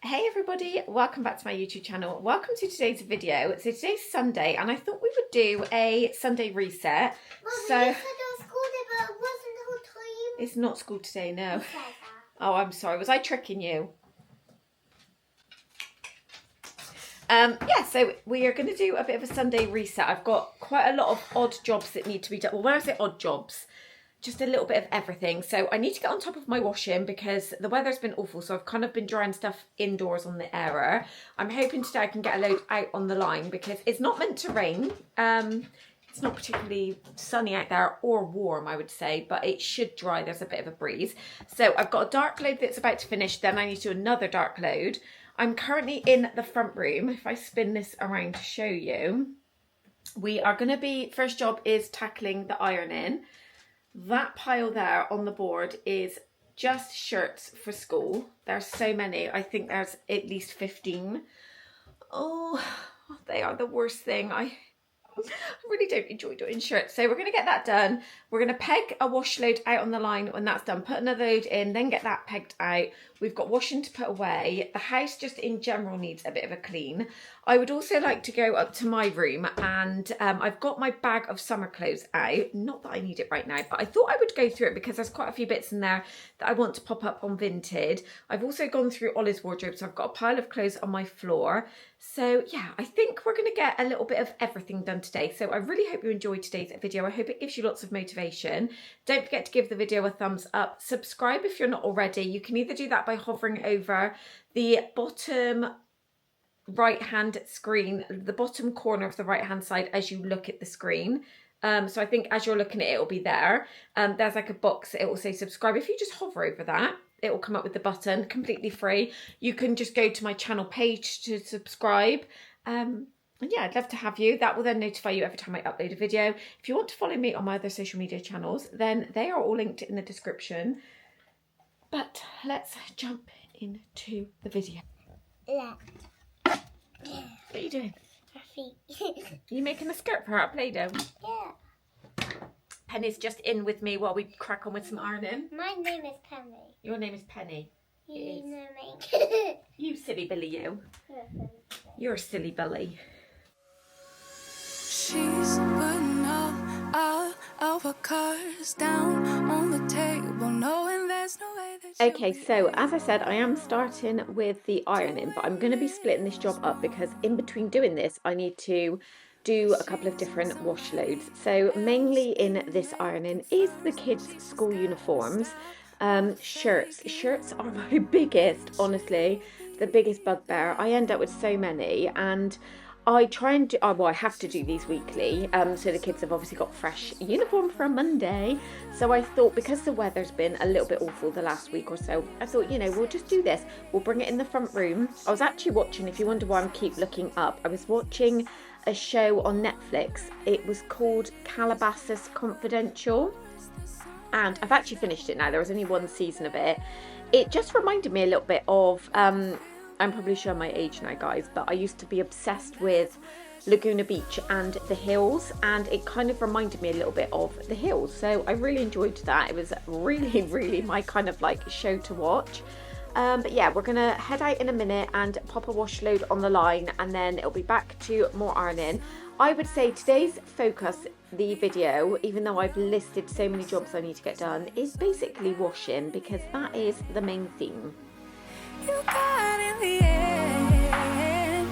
Hey everybody, welcome back to my YouTube channel. Welcome to today's video. So today's Sunday and I thought we would do a Sunday reset. Mom, So you said it was school day, but it wasn't the whole time. It's not school today, no. You said that. Oh, I'm sorry. Was I tricking you? Yeah, so we are going to do a bit of a Sunday reset. I've got quite a lot of odd jobs that need to be done. Well, when I say odd jobs, just a little bit of everything. So I need to get on top of my washing because the weather's been awful. So I've kind of been drying stuff indoors on the airer. I'm hoping today I can get a load out on the line because it's not meant to rain. It's not particularly sunny out there or warm, I would say, but it should dry. There's a bit of a breeze. So I've got a dark load that's about to finish. Then I need to do another dark load. I'm currently in the front room. If I spin this around to show you, we are going to be, first job is tackling the ironing. That pile there on the board is just shirts for school. There's so many. I think there's at least 15. Oh, they are the worst thing. I really don't enjoy doing shirts. So we're going to get that done. We're going to peg a wash load out on the line when that's done. Put another load in, then get that pegged out. We've got washing to put away. The house just in general needs a bit of a clean. I would also like to go up to my room and I've got my bag of summer clothes out. Not that I need it right now, but I thought I would go through it because there's quite a few bits in there that I want to pop up on Vinted. I've also gone through Ollie's wardrobe, so I've got a pile of clothes on my floor. So yeah, I think we're going to get a little bit of everything done today. So I really hope you enjoyed today's video. I hope it gives you lots of motivation. Don't forget to give the video a thumbs up. Subscribe if you're not already. You can either do that by hovering over the bottom right hand screen, the bottom corner of the right hand side as you look at the screen. So I think as you're looking at it, it'll be there. There's like a box, it will say subscribe. If you just hover over that, it will come up with the button, completely free. You can just go to my channel page to subscribe. And yeah, I'd love to have you. That will then notify you every time I upload a video. If you want to follow me on my other social media channels, then they are all linked in the description. But let's jump into the video. Yeah. What are you doing? Are you making a skirt for her at Play-Doh? Yeah. Penny's just in with me while we crack on with some ironing. My name is Penny. Your name is Penny. You know me. You silly Billy, you. You're a silly Billy. She's putting all of her cards down on the table, knowing there's no way that Okay, so as I said, I am starting with the ironing, but I'm going to be splitting this job up because in between doing this, I need to do a couple of different wash loads. So mainly in this ironing is the kids' school uniforms. Shirts are my biggest, honestly, the biggest bugbear. I end up with so many and I try and do, well, I have to do these weekly, so the kids have obviously got fresh uniform for Monday. So I thought because the weather's been a little bit awful the last week or so, I thought, you know, we'll just do this. We'll bring it in the front room. I was actually watching, if you wonder why I keep looking up, I was watching a show on Netflix. It was called Calabasas Confidential. And I've actually finished it now. There was only one season of it. It just reminded me a little bit of, I'm probably showing my age now, guys, but I used to be obsessed with Laguna Beach and the hills, and it kind of reminded me a little bit of the hills. So I really enjoyed that. It was really, really my kind of like show to watch. But yeah, we're gonna head out in a minute and pop a wash load on the line, and then it'll be back to more ironing. I would say today's focus, the video, even though I've listed so many jobs I need to get done, is basically washing because that is the main theme. you got in the end.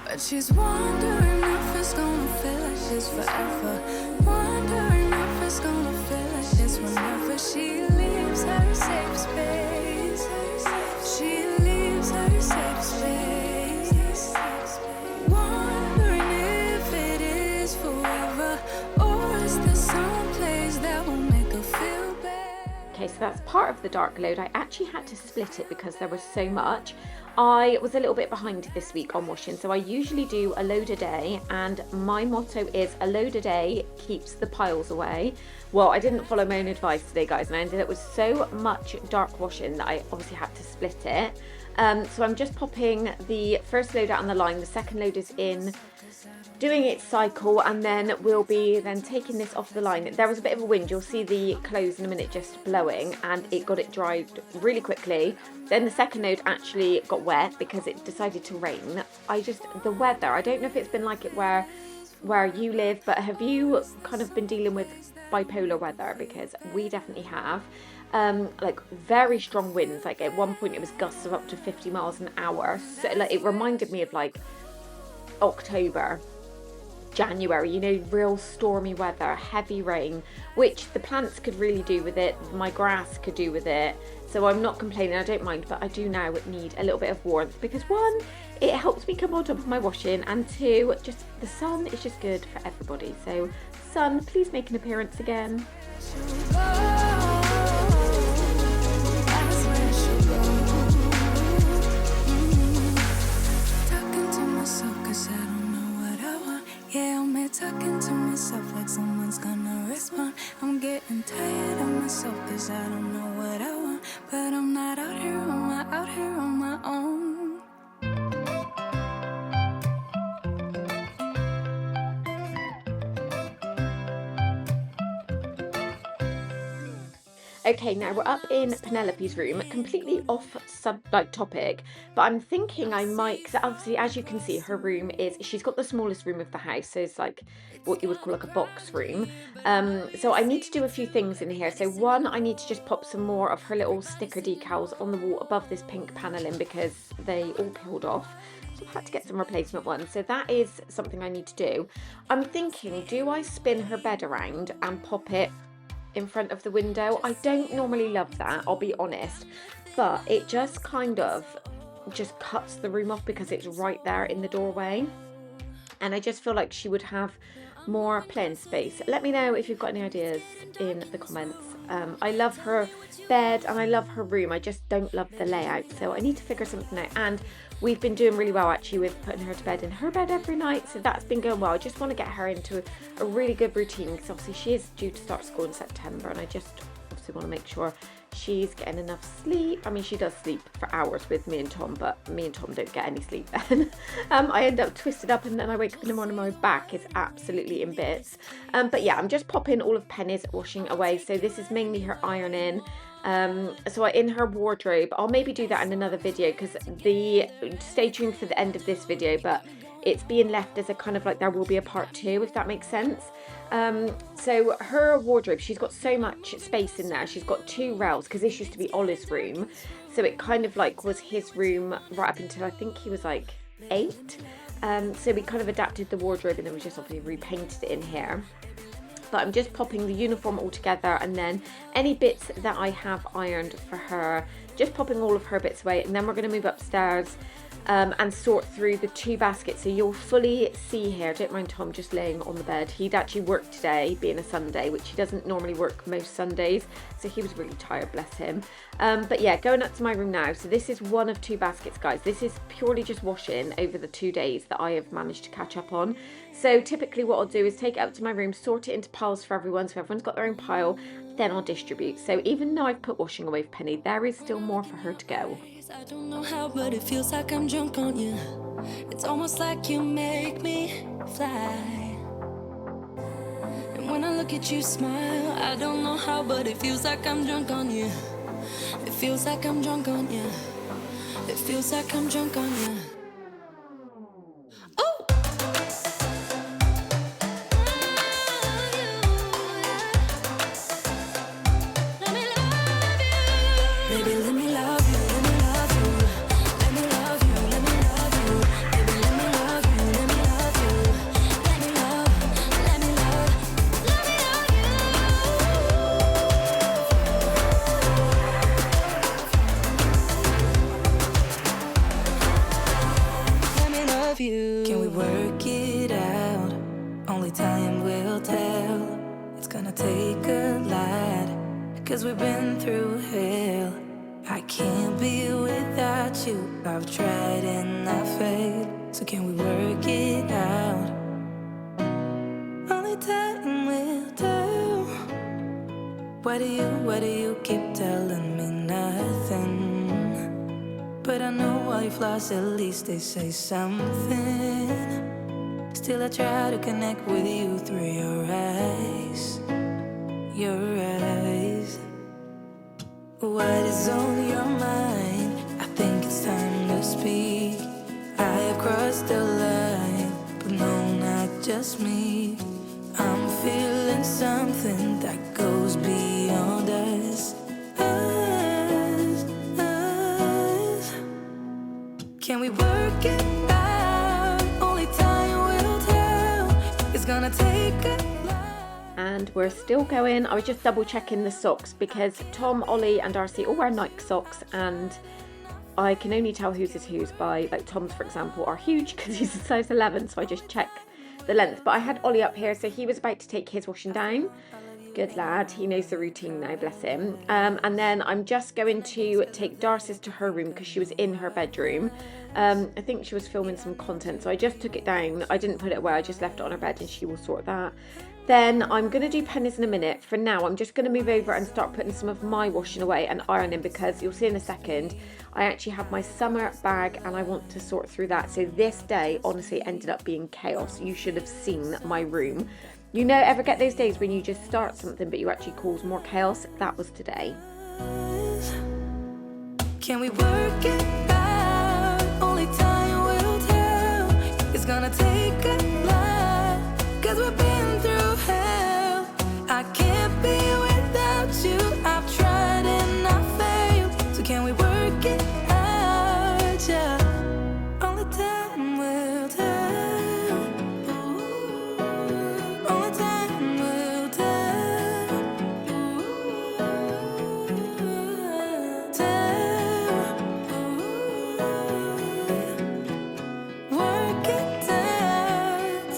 But she's wondering if it's gonna feel like this forever. Wondering if it's gonna feel like this whenever she leaves her safe space. She leaves her safe space. Wondering if it is forever, or is there some place that will make her feel better? Okay, so that's part of the dark load. I actually had to split it because there was so much. I was a little bit behind this week on washing, so I usually do a load a day, and my motto is a load a day keeps the piles away. Well, I didn't follow my own advice today, guys, and I ended up with so much dark washing that I obviously had to split it. So I'm just popping the first load out on the line, the second load is in, doing its cycle, and then we'll be then taking this off the line. There was a bit of a wind, you'll see the clothes in a minute just blowing, and it got it dried really quickly. Then the second load actually got wet because it decided to rain. The weather, I don't know if it's been like it where you live, but have you kind of been dealing with bipolar weather? Because we definitely have. Like very strong winds, like at one point it was gusts of up to 50 miles an hour. So like it reminded me of like October, January, you know, real stormy weather, heavy rain, which the plants could really do with it, my grass could do with it. So I'm not complaining, I don't mind, but I do now need a little bit of warmth because one, it helps me come on top of my washing, and two, just the sun is just good for everybody. So sun, please make an appearance again. Yeah, I'm here talking to myself like someone's gonna respond. I'm getting tired of myself cause I don't know what I want. But I'm not out here on my own. Okay, now we're up in Penelope's room, completely off topic, but I'm thinking I might, because obviously as you can see her room she's got the smallest room of the house, so it's like what you would call like a box room. So I need to do a few things in here. So one, I need to just pop some more of her little sticker decals on the wall above this pink paneling because they all peeled off. So I've had to get some replacement ones. So that is something I need to do. I'm thinking, do I spin her bed around and pop it in front of the window? I don't normally love that, I'll be honest, but it just kind of just cuts the room off because it's right there in the doorway, and I just feel like she would have more plain space. Let me know if you've got any ideas in the comments. I love her bed and I love her room, I just don't love the layout, so I need to figure something out. And we've been doing really well actually with putting her to bed in her bed every night, so that's been going well. I just want to get her into a really good routine because obviously she is due to start school in September, and I just obviously want to make sure she's getting enough sleep. I mean, she does sleep for hours with me and Tom, but me and Tom don't get any sleep then. I end up twisted up and then I wake up in the morning, my back is absolutely in bits. But yeah, I'm just popping all of Penny's washing away. So this is mainly her ironing. So in her wardrobe, I'll maybe do that in another video because stay tuned for the end of this video, but it's being left as a kind of like there will be a part 2, if that makes sense. So her wardrobe, she's got so much space in there. She's got 2 rails because this used to be Ollie's room, so it kind of like was his room right up until I think he was like 8. So we kind of adapted the wardrobe and then we just obviously repainted it in here. But I'm just popping the uniform all together, and then any bits that I have ironed for her, just popping all of her bits away, and then we're going to move upstairs and sort through the 2 baskets. So you'll fully see here, don't mind Tom just laying on the bed. He'd actually worked today, being a Sunday, which he doesn't normally work most Sundays, so he was really tired, bless him. But yeah, going up to my room now. So this is one of 2 baskets, guys. This is purely just washing over the 2 days that I have managed to catch up on. So typically what I'll do is take it up to my room, sort it into piles for everyone, so everyone's got their own pile, then I'll distribute. So even though I've put washing away for Penny, there is still more for her to go. I don't know how, but it feels like I'm drunk on you. It's almost like you make me fly. And when I look at you smile, I don't know how, but it feels like I'm drunk on you. It feels like I'm drunk on you. It feels like I'm drunk on you. Oh! Let me love you. Baby, let me love you. Can we work it out? Only time will tell. It's gonna take a lot, 'cause we've been through hell. I can't be without you. I've tried and I failed. So can we work it out? Only time will tell. Why do you keep telling me nothing? but I know why you flaws, at least they say something. Still I try to connect with you through your eyes. Your eyes. What is on your mind? I think it's time to speak. I have crossed the line, but no, not just me. I'm feeling something that goes beyond us. Us. Can we work it out? Only time will tell. It's gonna take a And we're still going. I was just double checking the socks because Tom, Ollie and Darcy all wear Nike socks, and I can only tell whose is whose by, like Tom's for example are huge because he's a size 11, so I just check the length. But I had Ollie up here, so he was about to take his washing down. Good lad, he knows the routine now, bless him. And then I'm just going to take Darcy's to her room because she was in her bedroom. I think she was filming some content, so I just took it down. I didn't put it away, I just left it on her bed and she will sort that. Then I'm going to do pennies in a minute. For now, I'm just going to move over and start putting some of my washing away and ironing, because you'll see in a second, I actually have my summer bag and I want to sort through that. So this day, honestly, ended up being chaos. You should have seen my room. You know, ever get those days when you just start something but you actually cause more chaos? That was today. Can we work it out? Only time will tell. It's gonna take a lot, 'cause we've been through hell. I can't be without you. I've tried and I failed. So can we work it out? Yeah. Only time will tell. Only time will tell. Work it out.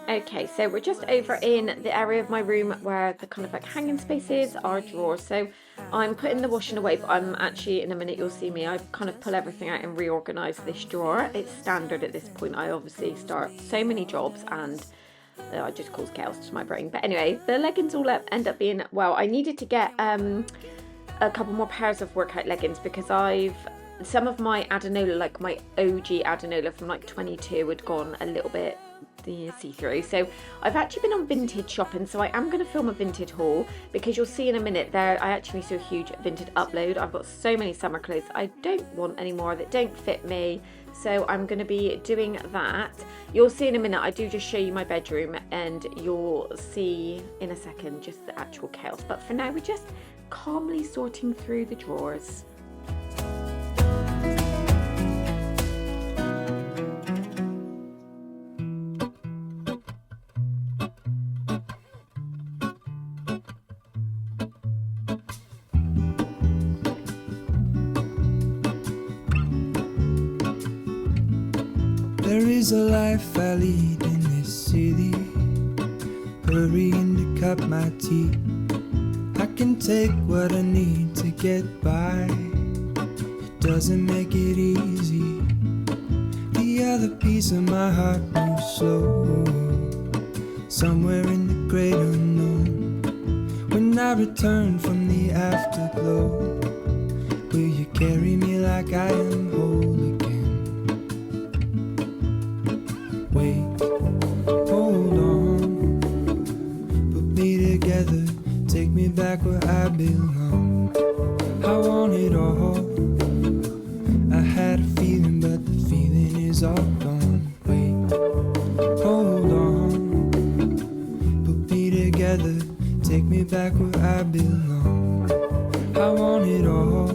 Okay, so we're just over in the area of my room where the kind of like hanging spaces are drawers. So I'm putting the washing away, but I'm actually, in a minute you'll see me, I kind of pull everything out and reorganize this drawer. It's standard at this point. I obviously start so many jobs and I just cause chaos to my brain. But anyway, the leggings all end up being, well, I needed to get a couple more pairs of workout leggings because some of my Adenola, like my OG Adenola from like 22 had gone a little bit see-through. So I've actually been on Vinted shopping, so I am going to film a Vinted haul because you'll see in a minute there I actually saw a huge Vinted upload. I've got so many summer clothes I don't want anymore that don't fit me, so I'm going to be doing that. You'll see in a minute. I do just show you my bedroom and you'll see in a second just the actual chaos, but for now we're just calmly sorting through the drawers. There is a life I lead in this city, hurrying to cut my teeth. I can take what I need to get by. It doesn't make it easy. The other piece of my heart moves slow, somewhere in the great unknown. When I return from the afterglow, will you carry me like I am whole again? Wait, hold on, put me together, take me back where I belong. I want it all. I had a feeling, but the feeling is all gone. Wait, hold on, put me together, take me back where I belong. I want it all.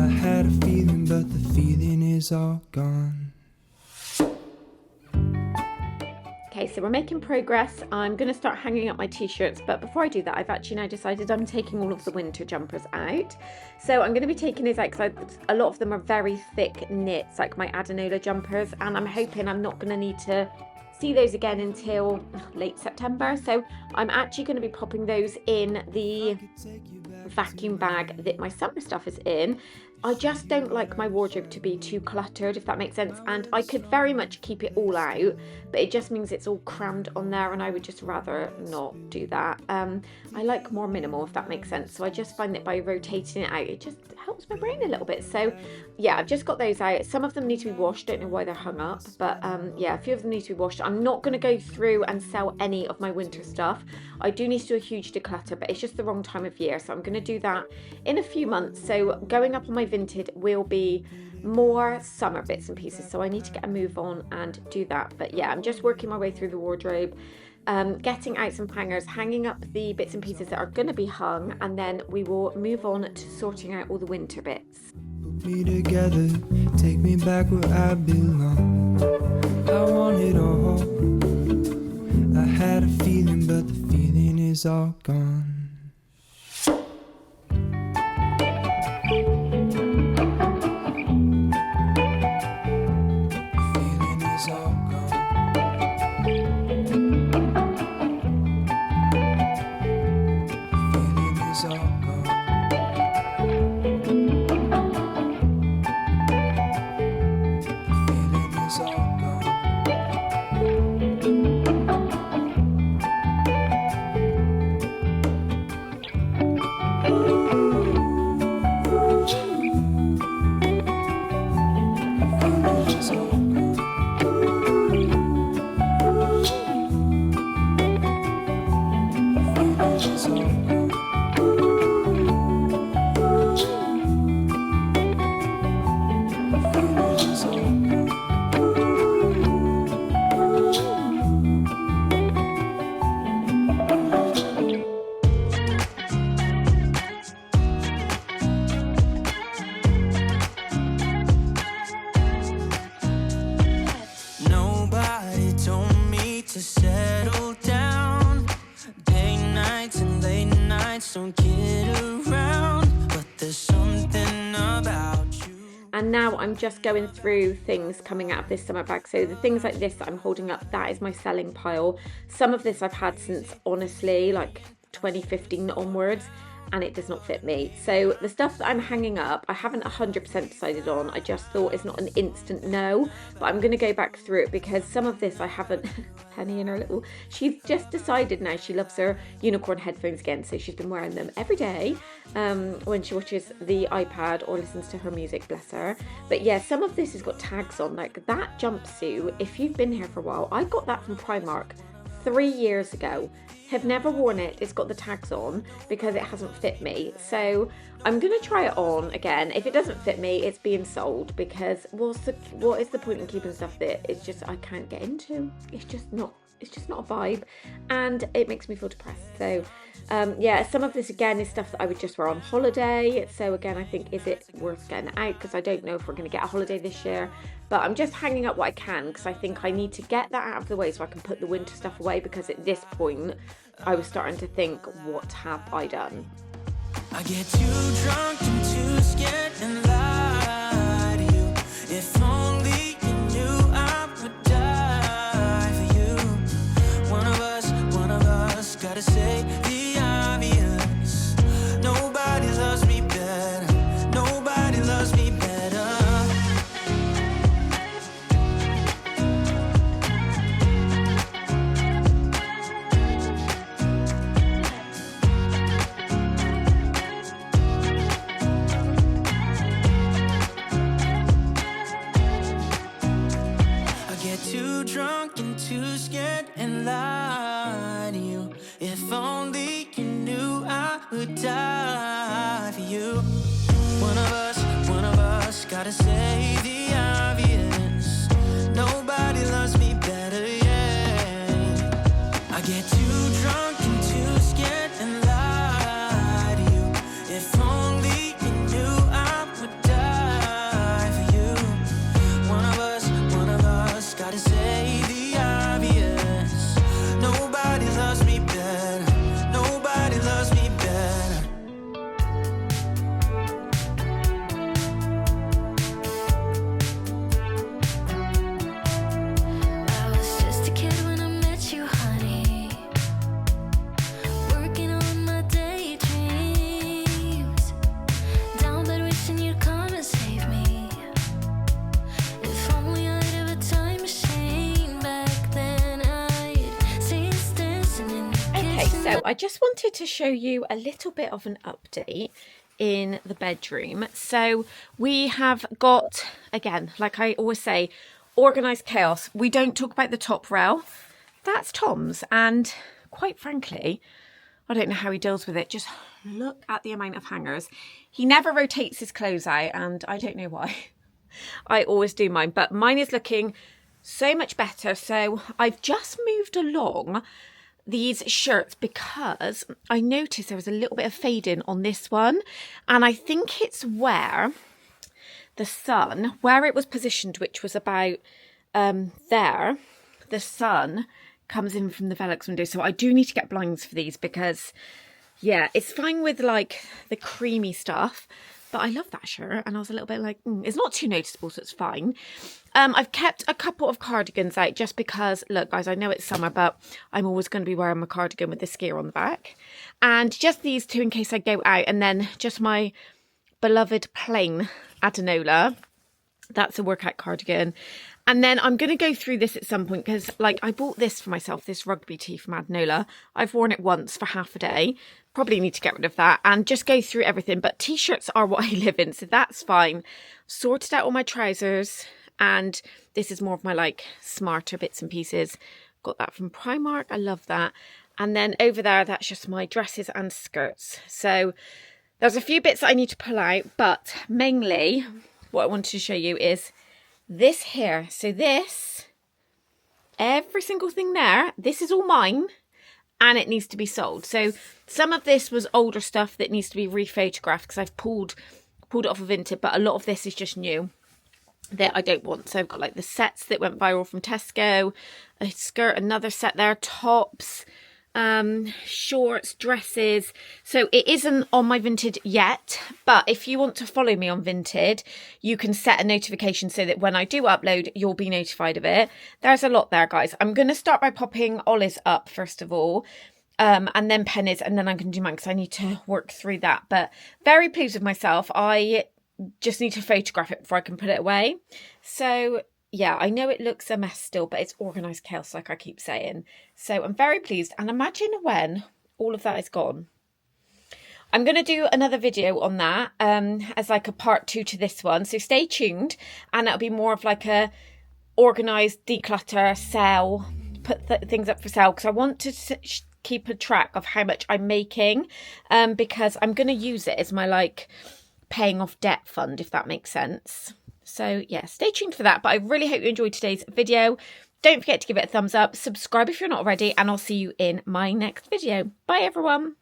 I had a feeling, but the feeling is all gone. Okay, so we're making progress. I'm going to start hanging up my t-shirts, but before I do that, I've actually now decided I'm taking all of the winter jumpers out. So I'm going to be taking these out because a lot of them are very thick knits, like my Adenola jumpers, and I'm hoping I'm not going to need to see those again until late September. So I'm actually going to be popping those in the vacuum bag that my summer stuff is in. I just don't like my wardrobe to be too cluttered, if that makes sense, and I could very much keep it all out, but it just means it's all crammed on there and I would just rather not do that. I like more minimal, if that makes sense, so I just find that by rotating it out it just helps clogs my brain a little bit. So yeah, I've just got those out. Some of them need to be washed. Don't know why they're hung up, but yeah, a few of them need to be washed. I'm not going to go through and sell any of my winter stuff. I do need to do a huge declutter, but it's just the wrong time of year, so I'm going to do that in a few months. So going up on my Vinted will be more summer bits and pieces, so I need to get a move on and do that. But yeah, I'm just working my way through the wardrobe, getting out some hangers, hanging up the bits and pieces that are going to be hung, and then we will move on to sorting out all the winter bits. Put me together, take me back where I belong. I want it all. I had a feeling, but the feeling is all gone. And now I'm just going through things coming out of this summer bag. So the things like this that I'm holding up, that is my selling pile. Some of this I've had since, honestly, like 2015 onwards, and it does not fit me. So the stuff that I'm hanging up, I haven't 100% decided on. I just thought it's not an instant no, but I'm going to go back through it because some of this I haven't. Penny in her little, she's just decided now she loves her unicorn headphones again, so she's been wearing them every day when she watches the iPad or listens to her music, bless her. But yeah, some of this has got tags on, like that jumpsuit, if you've been here for a while, I got that from Primark 3 years ago. Have never worn it. It's got the tags on because it hasn't fit me. So I'm going to try it on again. If it doesn't fit me, it's being sold because what is the point in keeping stuff that it's just I can't get into? It's just not a vibe, and it makes me feel depressed. So yeah, some of this again is stuff that I would just wear on holiday. So again, I think, is it worth getting out? Because I don't know if we're going to get a holiday this year. But I'm just hanging up what I can because I think I need to get that out of the way so I can put the winter stuff away, because at this point I was starting to think, what have I done? I get too drunk and too scared and lie to you. If only you knew I would die for you. One of us gotta say the obvious. Nobody loves me better. Nobody loves me better. Too drunk and too scared and lie to you. If only you knew I would die for you. One of us gotta say the obvious. Nobody loves me better, yeah. I get too drunk and too scared and lie to you. If only you knew I would die for you. One of us gotta say the obvious. Nobody loves me better. Nobody loves me better. I was just a kid when I met you, honey. Working on my daydreams. Down bed wishing you'd come and save me. If only I'd have a time machine back then, I'd see us dancing in the Okay, kitchen. so I just wanted to show you a little bit of an update in the bedroom. So we have got, again, like I always say, organised chaos. We don't talk about the top row. That's Tom's, and quite frankly, I don't know how he deals with it. Just look at the amount of hangers. He never rotates his clothes out, and I don't know why. I always do mine, but mine is looking so much better. So I've just moved along these shirts because I noticed there was a little bit of fading on this one, and I think it's where the sun, where it was positioned, which was about there, the sun comes in from the Velux window. So I do need to get blinds for these because, yeah, it's fine with like the creamy stuff, but I love that shirt, and I was a little bit like, it's not too noticeable, so it's fine. I've kept a couple of cardigans out just because, look guys, I know it's summer, but I'm always going to be wearing my cardigan with the skier on the back. And just these two in case I go out, and then just my beloved plain Adenola. That's a workout cardigan. And then I'm going to go through this at some point because, like, I bought this for myself, this rugby tee from Adenola. I've worn it once for half a day. Probably need to get rid of that and just go through everything. But t-shirts are what I live in, so that's fine. Sorted out all my trousers, and this is more of my, like, smarter bits and pieces. Got that from Primark. I love that. And then over there, that's just my dresses and skirts. So there's a few bits that I need to pull out, but mainly what I wanted to show you is this here. So this, every single thing there, this is all mine, and it needs to be sold. So some of this was older stuff that needs to be rephotographed because I've pulled it off of Vinted, but a lot of this is just new that I don't want. So I've got like the sets that went viral from Tesco, a skirt, another set there, tops, shorts, dresses. So it isn't on my Vinted yet, but if you want to follow me on Vinted, you can set a notification so that when I do upload, you'll be notified of it. There's a lot there, guys. I'm going to start by popping Ollie's up first of all, and then Penny's, and then I'm going to do mine because I need to work through that. But very pleased with myself. I just need to photograph it before I can put it away. So yeah, I know it looks a mess still, but it's organised chaos, like I keep saying. So I'm very pleased. And imagine when all of that is gone. I'm going to do another video on that as like a part 2 to this one. So stay tuned, and it'll be more of like a organised, declutter, sell, put things up for sale. Because I want to keep a track of how much I'm making, because I'm going to use it as my like paying off debt fund, if that makes sense. So yeah, stay tuned for that. But I really hope you enjoyed today's video. Don't forget to give it a thumbs up, subscribe if you're not already, and I'll see you in my next video. Bye everyone.